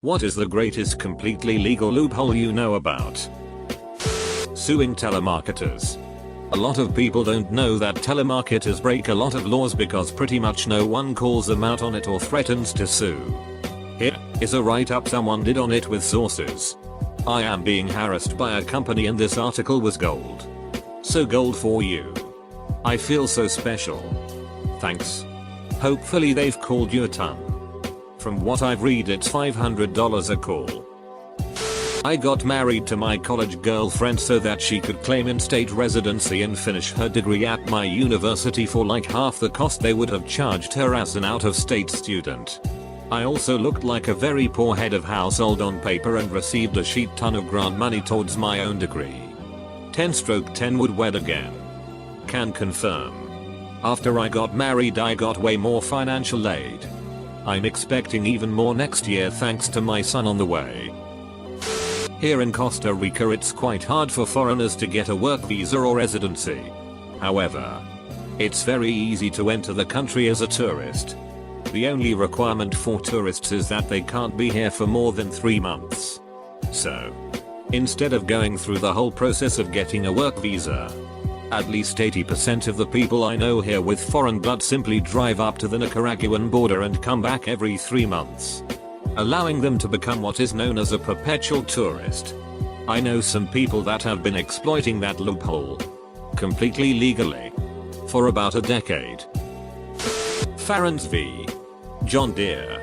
What is the greatest completely legal loophole you know about? Suing telemarketers. A lot of people don't know that telemarketers break a lot of laws because pretty much no one calls them out on it or threatens to sue. Here is a write-up someone did on it with sources. I am being harassed by a company and this article was gold. So gold for you. I feel so special. Thanks. Hopefully they've called you a ton. From what I've read it's $500 a call. I got married to my college girlfriend so that she could claim in-state residency and finish her degree at my university for like half the cost they would have charged her as an out-of-state student. I also looked like a very poor head of household on paper and received a shit ton of grant money towards my own degree. 10/10 would wed again. Can confirm. After I got married I got way more financial aid. I'm expecting even more next year thanks to my son on the way. Here in Costa Rica it's quite hard for foreigners to get a work visa or residency. However, it's very easy to enter the country as a tourist. The only requirement for tourists is that they can't be here for more than 3 months. So, instead of going through the whole process of getting a work visa, at least 80% of the people I know here with foreign blood simply drive up to the Nicaraguan border and come back every 3 months, allowing them to become what is known as a perpetual tourist. I know some people that have been exploiting that loophole, completely legally, for about a decade. Farrens v. John Deere.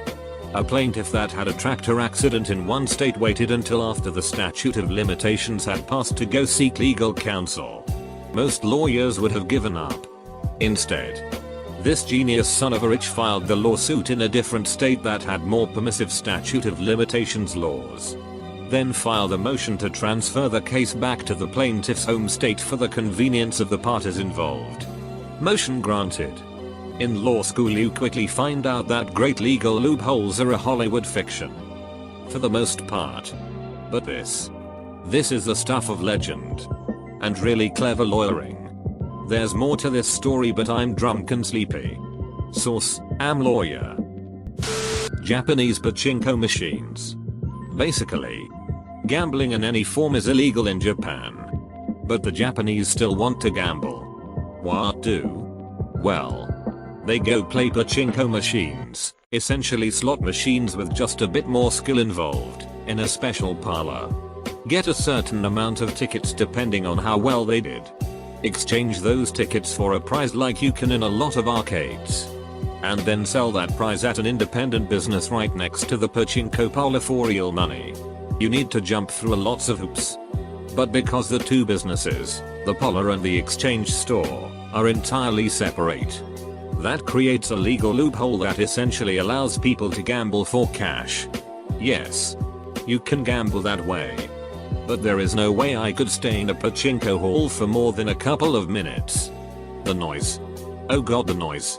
A plaintiff that had a tractor accident in one state waited until after the statute of limitations had passed to go seek legal counsel. Most lawyers would have given up. Instead, this genius son of a bitch filed the lawsuit in a different state that had more permissive statute of limitations laws. Then filed a motion to transfer the case back to the plaintiff's home state for the convenience of the parties involved. Motion granted. In law school you quickly find out that great legal loopholes are a Hollywood fiction. For the most part. But this is the stuff of legend. And really clever lawyering. There's more to this story but I'm drunk and sleepy. Source, am lawyer. Japanese pachinko machines. Basically, gambling in any form is illegal in Japan. But the Japanese still want to gamble. What do? Well, they go play pachinko machines, essentially slot machines with just a bit more skill involved, in a special parlor. Get a certain amount of tickets depending on how well they did. Exchange those tickets for a prize like you can in a lot of arcades. And then sell that prize at an independent business right next to the pachinko parlor for real money. You need to jump through lots of hoops. But because the two businesses, the parlor and the exchange store, are entirely separate, that creates a legal loophole that essentially allows people to gamble for cash. Yes, you can gamble that way. But there is no way I could stay in a pachinko hall for more than a couple of minutes. The noise. Oh god, the noise.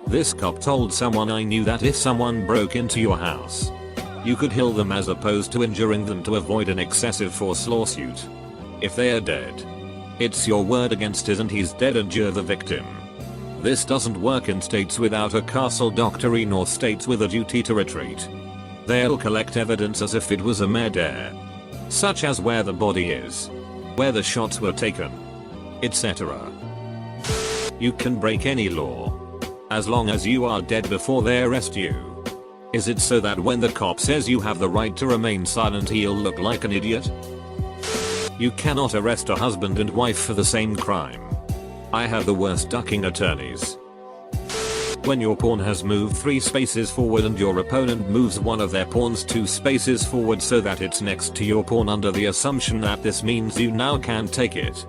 This cop told someone I knew that if someone broke into your house, you could heal them as opposed to injuring them to avoid an excessive force lawsuit. If they are dead, it's your word against his and he's dead and you're the victim. This doesn't work in states without a castle doctrine or states with a duty to retreat. They'll collect evidence as if it was a murder, such as where the body is, where the shots were taken, etc. You can break any law, as long as you are dead before they arrest you. Is it so that when the cop says you have the right to remain silent he'll look like an idiot? You cannot arrest a husband and wife for the same crime. I have the worst ducking attorneys. When your pawn has moved 3 spaces forward and your opponent moves one of their pawns 2 spaces forward so that it's next to your pawn under the assumption that this means you now can take it.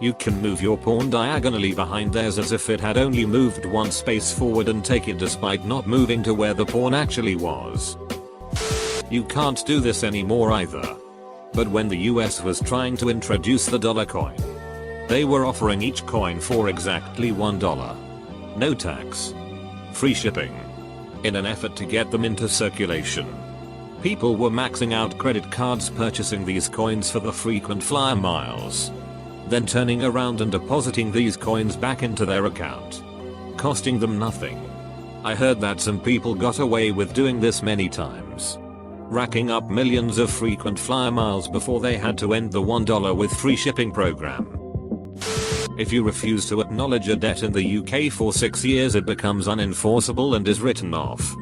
You can move your pawn diagonally behind theirs as if it had only moved 1 space forward and take it despite not moving to where the pawn actually was. You can't do this anymore either. But when the US was trying to introduce the dollar coin, they were offering each coin for exactly $1. No tax. Free shipping. In an effort to get them into circulation, people were maxing out credit cards purchasing these coins for the frequent flyer miles, then turning around and depositing these coins back into their account, costing them nothing. I heard that some people got away with doing this many times. racking up millions of frequent flyer miles before they had to end the $1 with free shipping program. If you refuse to acknowledge a debt in the UK for 6 years, it becomes unenforceable and is written off.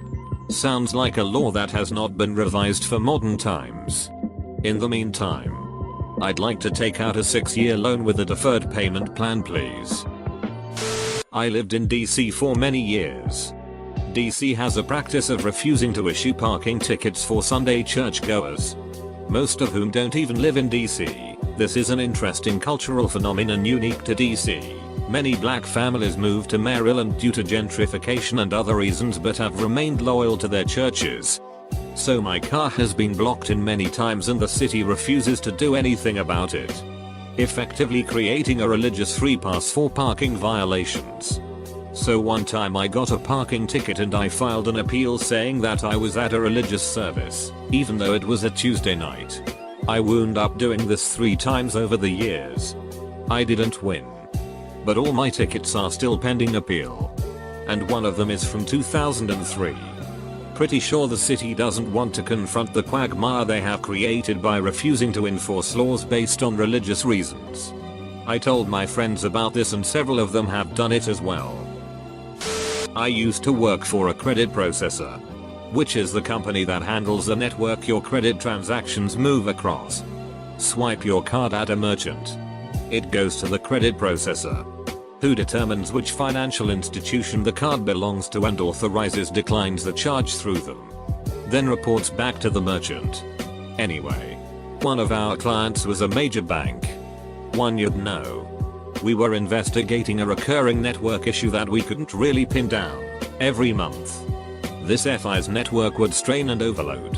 Sounds like a law that has not been revised for modern times. In the meantime, I'd like to take out a 6-year loan with a deferred payment plan, please. I lived in DC for many years. DC has a practice of refusing to issue parking tickets for Sunday churchgoers, most of whom don't even live in DC. This is an interesting cultural phenomenon unique to DC. Many black families moved to Maryland due to gentrification and other reasons but have remained loyal to their churches. So my car has been blocked in many times and the city refuses to do anything about it, effectively creating a religious free pass for parking violations. So one time I got a parking ticket and I filed an appeal saying that I was at a religious service, even though it was a Tuesday night. I wound up doing this 3 times over the years. I didn't win, but all my tickets are still pending appeal. And one of them is from 2003. Pretty sure the city doesn't want to confront the quagmire they have created by refusing to enforce laws based on religious reasons. I told my friends about this and several of them have done it as well. I used to work for a credit processor, which is the company that handles the network your credit transactions move across. Swipe your card at a merchant. It goes to the credit processor, who determines which financial institution the card belongs to and authorizes declines the charge through them. Then reports back to the merchant. Anyway, one of our clients was a major bank. One you'd know. We were investigating a recurring network issue that we couldn't really pin down. Every month, this FI's network would strain and overload.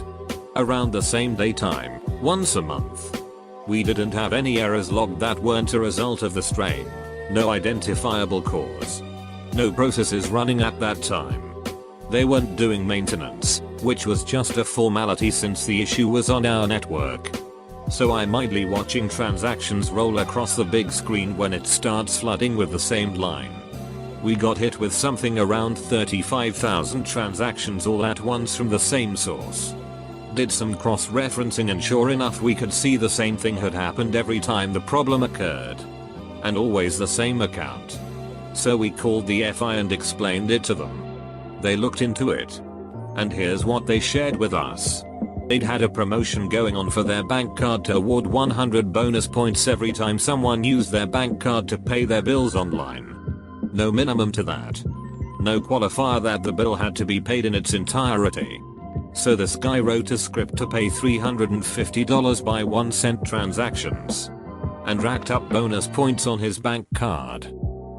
Around the same day time, once a month. We didn't have any errors logged that weren't a result of the strain. No identifiable cause. No processes running at that time. They weren't doing maintenance, which was just a formality since the issue was on our network. So I'm idly watching transactions roll across the big screen when it starts flooding with the same line. We got hit with something around 35,000 transactions all at once from the same source. Did some cross-referencing and sure enough we could see the same thing had happened every time the problem occurred. And always the same account. So we called the FI and explained it to them. They looked into it. And here's what they shared with us. They'd had a promotion going on for their bank card to award 100 bonus points every time someone used their bank card to pay their bills online. No minimum to that. No qualifier that the bill had to be paid in its entirety. So this guy wrote a script to pay $350 by 1-cent transactions. And racked up bonus points on his bank card.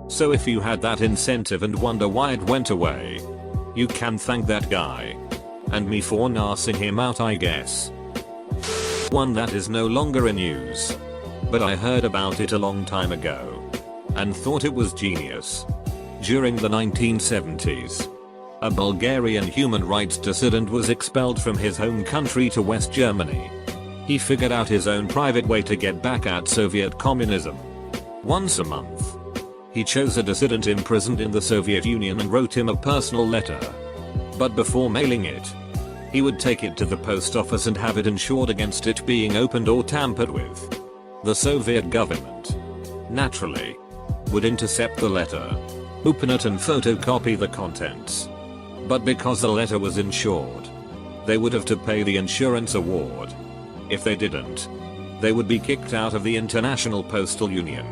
So if you had that incentive and wonder why it went away, you can thank that guy. And me for narsing him out, I guess. One that is no longer in use. But I heard about it a long time ago. And thought it was genius. During the 1970s, a Bulgarian human rights dissident was expelled from his home country to West Germany. He figured out his own private way to get back at Soviet communism. Once a month, he chose a dissident imprisoned in the Soviet Union and wrote him a personal letter. But before mailing it, he would take it to the post office and have it insured against it being opened or tampered with. The Soviet government, naturally, would intercept the letter, open it and photocopy the contents. But because the letter was insured, they would have to pay the insurance award. If they didn't, they would be kicked out of the International Postal Union.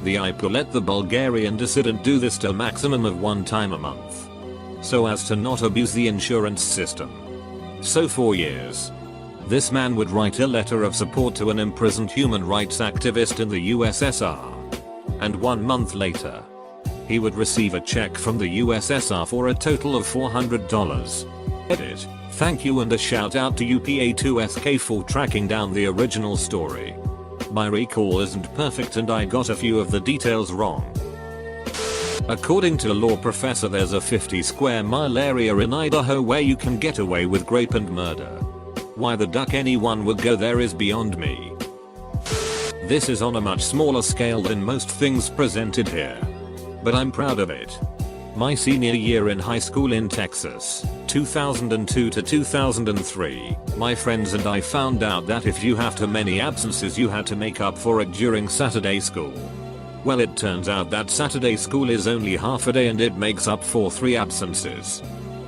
The IPU let the Bulgarian dissident do this to a maximum of 1 time a month, so as to not abuse the insurance system. So for years, this man would write a letter of support to an imprisoned human rights activist in the USSR. And 1 month later, he would receive a check from the USSR for a total of $400. Edit. Thank you and a shout out to UPA2SK for tracking down the original story. My recall isn't perfect and I got a few of the details wrong. According to a law professor, there's a 50 square mile area in Idaho where you can get away with rape and murder. Why the duck anyone would go there is beyond me. This is on a much smaller scale than most things presented here, but I'm proud of it. My senior year in high school in Texas, 2002 to 2003, my friends and I found out that if you have too many absences you had to make up for it during Saturday school. Well, it turns out that Saturday school is only half a day and it makes up for 3 absences.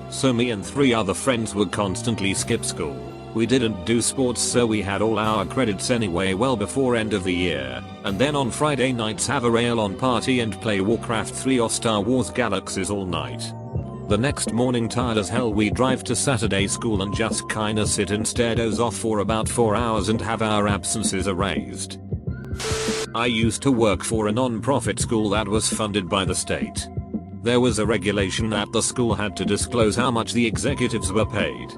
So me and 3 other friends would constantly skip school. We didn't do sports, so we had all our credits anyway well before end of the year, and then on Friday nights have a rail-on party and play Warcraft 3 or Star Wars Galaxies all night. The next morning, tired as hell, we drive to Saturday school and just kinda sit instead, doze off for about 4 hours and have our absences erased. I used to work for a non-profit school that was funded by the state. There was a regulation that the school had to disclose how much the executives were paid.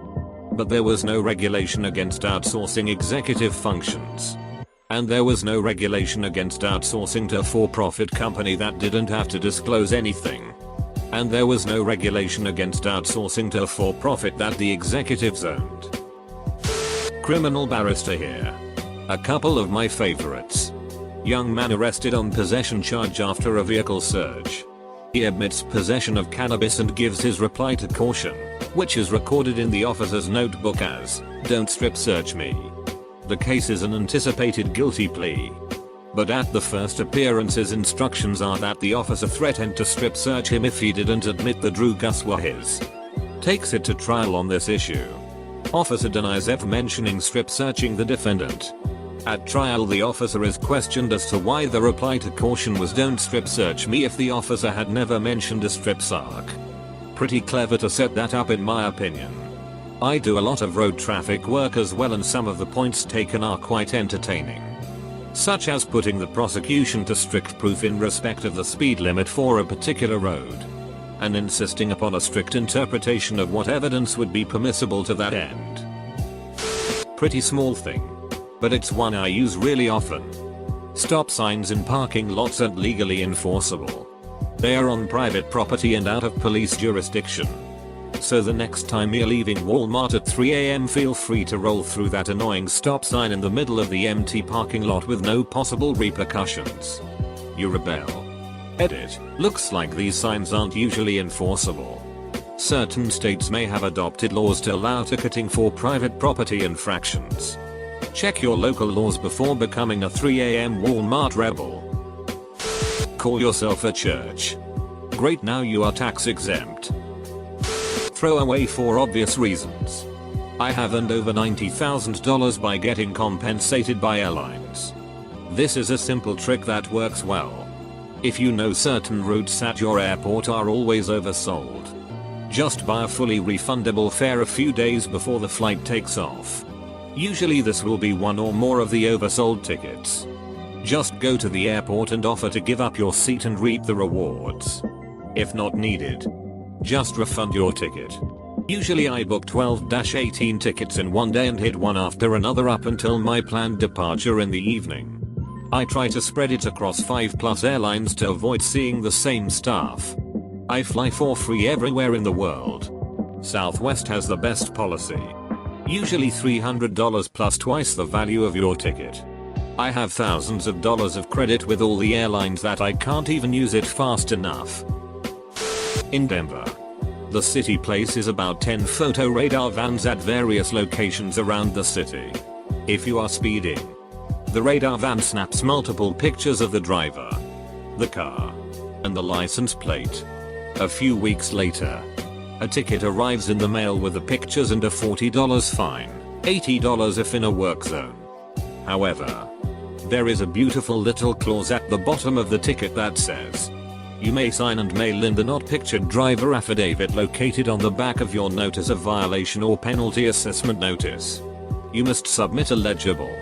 But there was no regulation against outsourcing executive functions. And there was no regulation against outsourcing to a for-profit company that didn't have to disclose anything. And there was no regulation against outsourcing to a for-profit that the executives owned. Criminal barrister here. A couple of my favorites. Young man arrested on possession charge after a vehicle search. He admits possession of cannabis and gives his reply to caution, which is recorded in the officer's notebook as, "Don't strip search me." The case is an anticipated guilty plea. But at the first appearance his instructions are that the officer threatened to strip search him if he didn't admit the drugs were his. Takes it to trial on this issue. Officer denies ever mentioning strip searching the defendant. At trial the officer is questioned as to why the reply to caution was "Don't strip search me" if the officer had never mentioned a strip sarc. Pretty clever to set that up in my opinion. I do a lot of road traffic work as well, and some of the points taken are quite entertaining. Such as putting the prosecution to strict proof in respect of the speed limit for a particular road. And insisting upon a strict interpretation of what evidence would be permissible to that end. Pretty small thing. But it's one I use really often. Stop signs in parking lots aren't legally enforceable. They are on private property and out of police jurisdiction. So the next time you're leaving Walmart at 3 AM feel free to roll through that annoying stop sign in the middle of the empty parking lot with no possible repercussions. You rebel. Edit. Looks like these signs aren't usually enforceable. Certain states may have adopted laws to allow ticketing for private property infractions. Check your local laws before becoming a 3 AM Walmart rebel. Call yourself a church. Great, now you are tax exempt. Throw away for obvious reasons. I have earned over $90,000 by getting compensated by airlines. This is a simple trick that works well. If you know certain routes at your airport are always oversold, just buy a fully refundable fare a few days before the flight takes off. Usually this will be one or more of the oversold tickets. Just go to the airport and offer to give up your seat and reap the rewards. If not needed, just refund your ticket. Usually I book 12-18 tickets in one day and hit one after another up until my planned departure in the evening. I try to spread it across 5+ airlines to avoid seeing the same stuff. I fly for free everywhere in the world. Southwest has the best policy. Usually $300 plus twice the value of your ticket. I have thousands of dollars of credit with all the airlines that I can't even use it fast enough. In Denver, the city places about 10 photo radar vans at various locations around the city. If you are speeding, the radar van snaps multiple pictures of the driver, the car, and the license plate. A few weeks later, a ticket arrives in the mail with the pictures and a $40 fine, $80 if in a work zone. However, there is a beautiful little clause at the bottom of the ticket that says, you may sign and mail in the not pictured driver affidavit located on the back of your notice of violation or penalty assessment notice. You must submit a legible,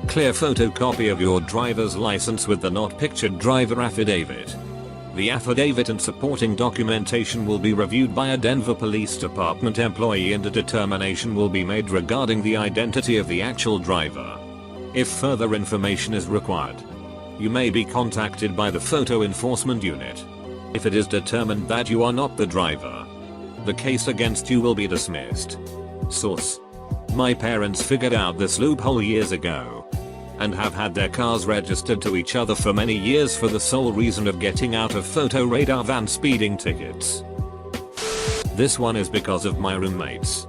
clear photocopy of your driver's license with the not pictured driver affidavit. The affidavit and supporting documentation will be reviewed by a Denver Police Department employee and a determination will be made regarding the identity of the actual driver. If further information is required, you may be contacted by the Photo Enforcement Unit. If it is determined that you are not the driver, the case against you will be dismissed. Source: my parents figured out this loophole years ago. and have had their cars registered to each other for many years for the sole reason of getting out of photo radar van speeding tickets. This one is because of my roommates.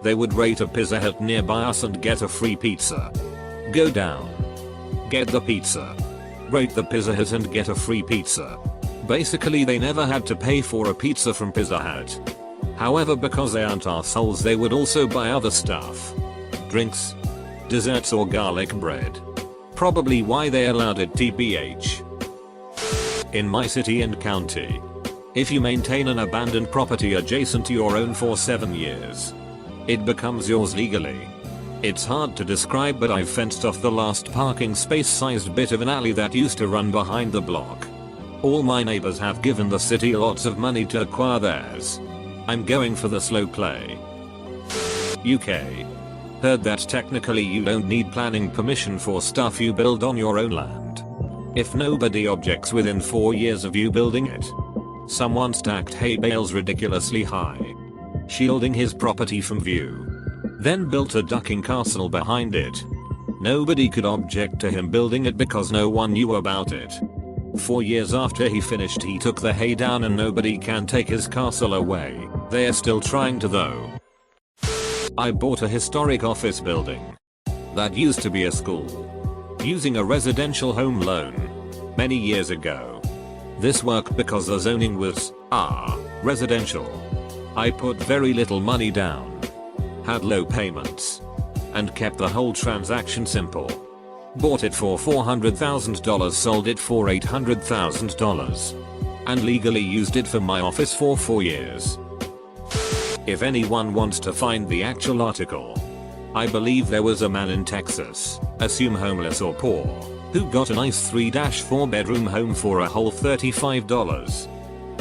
They would rate a Pizza Hut nearby us and get a free pizza. Go down. Get the pizza. Rate the Pizza Hut and get a free pizza. Basically they never had to pay for a pizza from Pizza Hut. However, because they aren't arseholes, they would also buy other stuff. Drinks, desserts or garlic bread. Probably why they allowed it TBH. In my city and county, if you maintain an abandoned property adjacent to your own for 7 years, it becomes yours legally. It's hard to describe, but I've fenced off the last parking space sized bit of an alley that used to run behind the block. All my neighbors have given the city lots of money to acquire theirs. I'm going for the slow play. UK. Heard that technically you don't need planning permission for stuff you build on your own land. If nobody objects within 4 years of you building it. Someone stacked hay bales ridiculously high, shielding his property from view. Then built a ducking castle behind it. Nobody could object to him building it because no one knew about it. 4 years after he finished, he took the hay down and nobody can take his castle away. They are still trying to though. I bought a historic office building that used to be a school using a residential home loan many years ago. This worked because the zoning was residential. I put very little money down, had low payments, and kept the whole transaction simple. Bought it for $400,000, sold it for $800,000, and legally used it for my office for 4 years. If anyone wants to find the actual article, I believe there was a man in Texas, assume homeless or poor, who got a nice 3-4 bedroom home for a whole $35.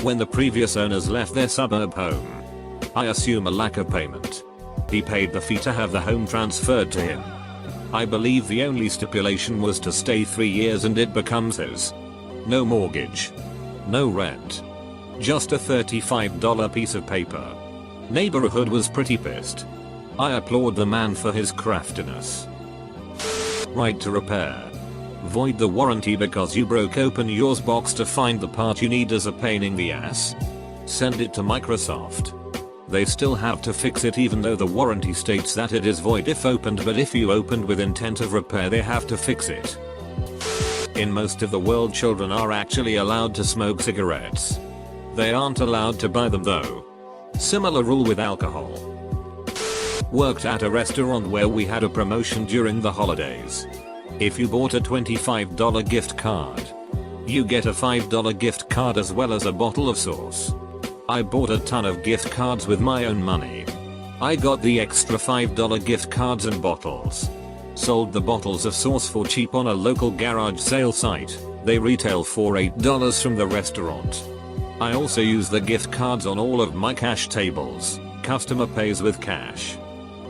When the previous owners left their suburb home, I assume a lack of payment, he paid the fee to have the home transferred to him. I believe the only stipulation was to stay 3 years and it becomes his. No mortgage, no rent, just a $35 piece of paper. Neighborhood was pretty pissed. I applaud the man for his craftiness. Right to repair. Void the warranty because you broke open yours box to find the part you need as a pain in the ass. Send it to Microsoft. They still have to fix it even though the warranty states that it is void if opened, but if you opened with intent of repair they have to fix it. In most of the world, children are actually allowed to smoke cigarettes. They aren't allowed to buy them though. Similar rule with alcohol. Worked at a restaurant where we had a promotion during the holidays. If you bought a $25 gift card, you get a $5 gift card as well as a bottle of sauce. I bought a ton of gift cards with my own money. I got the extra $5 gift cards and bottles. Sold the bottles of sauce for cheap on a local garage sale site. They retail for $8 from the restaurant. I also use the gift cards on all of my cash tables. Customer pays with cash.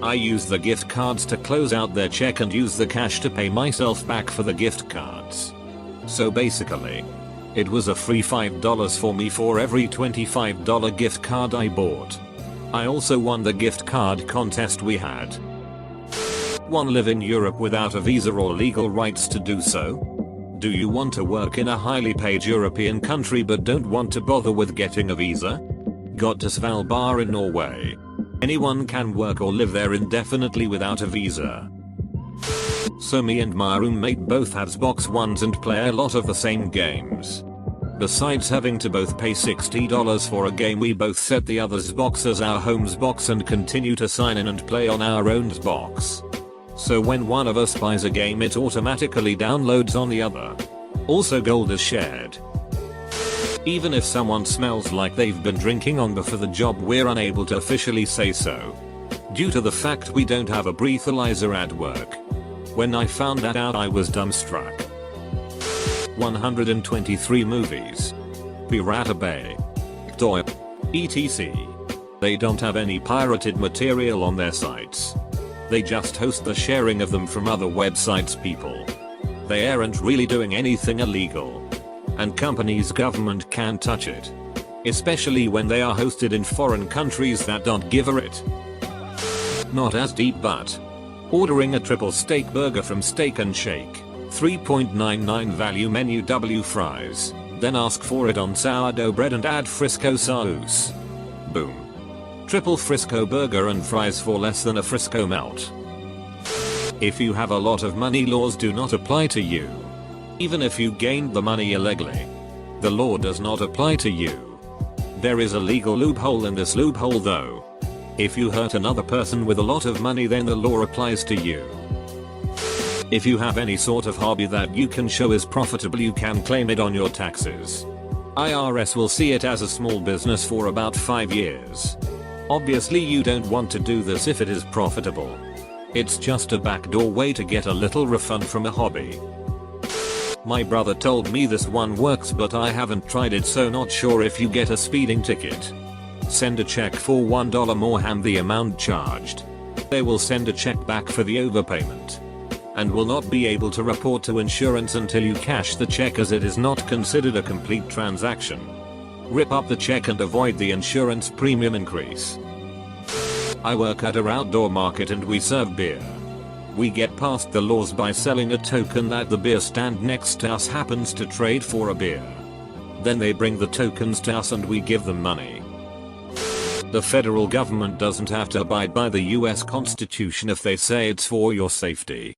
I use the gift cards to close out their check and use the cash to pay myself back for the gift cards. So basically, it was a free $5 for me for every $25 gift card I bought. I also won the gift card contest we had. 1. Live in Europe without a visa or legal rights to do so? Do you want to work in a highly paid European country but don't want to bother with getting a visa? Got to Svalbard in Norway. Anyone can work or live there indefinitely without a visa. So me and my roommate both have Xbox Ones and play a lot of the same games. Besides having to both pay $60 for a game, we both set the other's box as our home Xbox and continue to sign in and play on our own Xbox. So when one of us buys a game it automatically downloads on the other. Also gold is shared. Even if someone smells like they've been drinking on before the job, we're unable to officially say so, due to the fact we don't have a breathalyzer at work. When I found that out I was dumbstruck. 123 movies. Pirata Bay. Toy. etc. They don't have any pirated material on their sites. They just host the sharing of them from other websites people. They aren't really doing anything illegal. And companies' government can't touch it. Especially when they are hosted in foreign countries that don't give a shit. Not as deep, but Ordering a triple steak burger from Steak and Shake. 3.99 value menu W fries. Then ask for it on sourdough bread and add Frisco sauce. Boom. Triple Frisco burger and fries for less than a Frisco melt. If you have a lot of money, laws do not apply to you. Even if you gained the money illegally, the law does not apply to you. There is a legal loophole in this loophole though. If you hurt another person with a lot of money, then the law applies to you. If you have any sort of hobby that you can show is profitable, you can claim it on your taxes. IRS will see it as a small business for about 5 years. Obviously you don't want to do this if it is profitable. It's just a backdoor way to get a little refund from a hobby. My brother told me this one works, but I haven't tried it, so not sure. If you get a speeding ticket, send a check for $1 more than the amount charged. They will send a check back for the overpayment and will not be able to report to insurance until you cash the check, as it is not considered a complete transaction. Rip up the check and avoid the insurance premium increase. I work at an outdoor market and we serve beer. We get past the laws by selling a token that the beer stand next to us happens to trade for a beer. Then they bring the tokens to us and we give them money. The federal government doesn't have to abide by the US Constitution if they say it's for your safety.